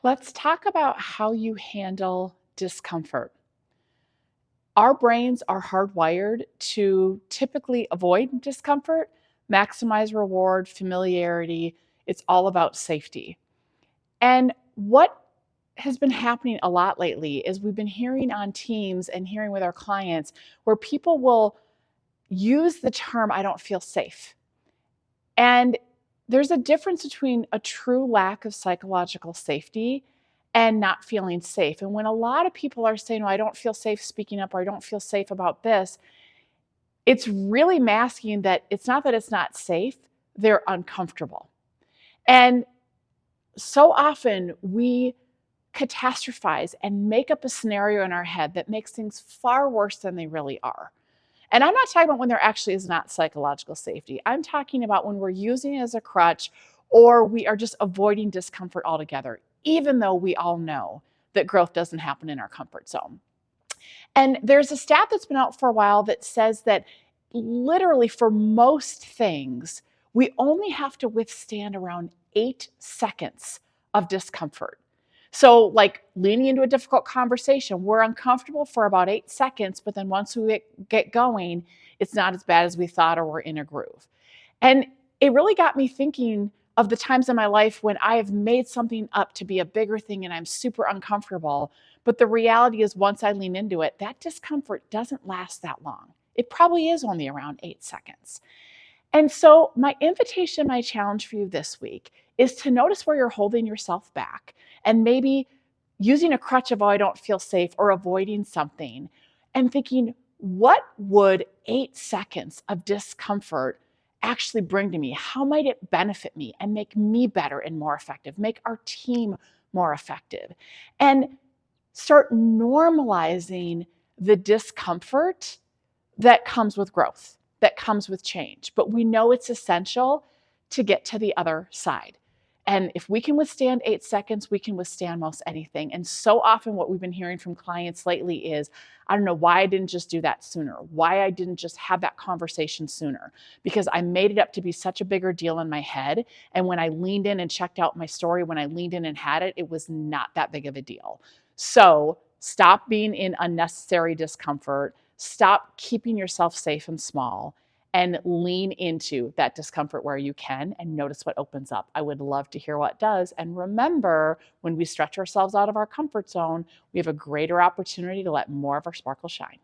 Let's talk about how you handle discomfort. Our brains are hardwired to typically avoid discomfort, maximize reward, familiarity. It's all about safety. And what has been happening a lot lately is we've been hearing on teams and hearing with our clients where people will use the term, I don't feel safe. And there's a difference between a true lack of psychological safety and not feeling safe. And when a lot of people are saying, "Oh, I don't feel safe speaking up," or "I don't feel safe about this," it's really masking that it's not that it's not safe, they're uncomfortable. And so often we catastrophize and make up a scenario in our head that makes things far worse than they really are. And I'm not talking about when there actually is not psychological safety. I'm talking about when we're using it as a crutch or we are just avoiding discomfort altogether, even though we all know that growth doesn't happen in our comfort zone. And there's a stat that's been out for a while that says that literally for most things, we only have to withstand around 8 seconds of discomfort. So, like leaning into a difficult conversation, we're uncomfortable for about 8 seconds, but then once we get going, it's not as bad as we thought, or we're in a groove. And it really got me thinking of the times in my life when I have made something up to be a bigger thing and I'm super uncomfortable. But the reality is, once I lean into it, that discomfort doesn't last that long. It probably is only around 8 seconds. And so, my invitation, my challenge for you this week is to notice where you're holding yourself back and maybe using a crutch of, "Oh, I don't feel safe," or avoiding something, and thinking, what would 8 seconds of discomfort actually bring to me? How might it benefit me and make me better and more effective, make our team more effective? And start normalizing the discomfort that comes with growth, that comes with change. But we know it's essential to get to the other side. And if we can withstand 8 seconds, we can withstand most anything. And so often, what we've been hearing from clients lately is, "I don't know why I didn't just do that sooner, why I didn't just have that conversation sooner, because I made it up to be such a bigger deal in my head. And when I leaned in and checked out my story, when I leaned in and had it, it was not that big of a deal." So stop being in unnecessary discomfort. Stop keeping yourself safe and small and lean into that discomfort where you can and notice what opens up. I would love to hear what does. And remember, when we stretch ourselves out of our comfort zone, we have a greater opportunity to let more of our sparkle shine.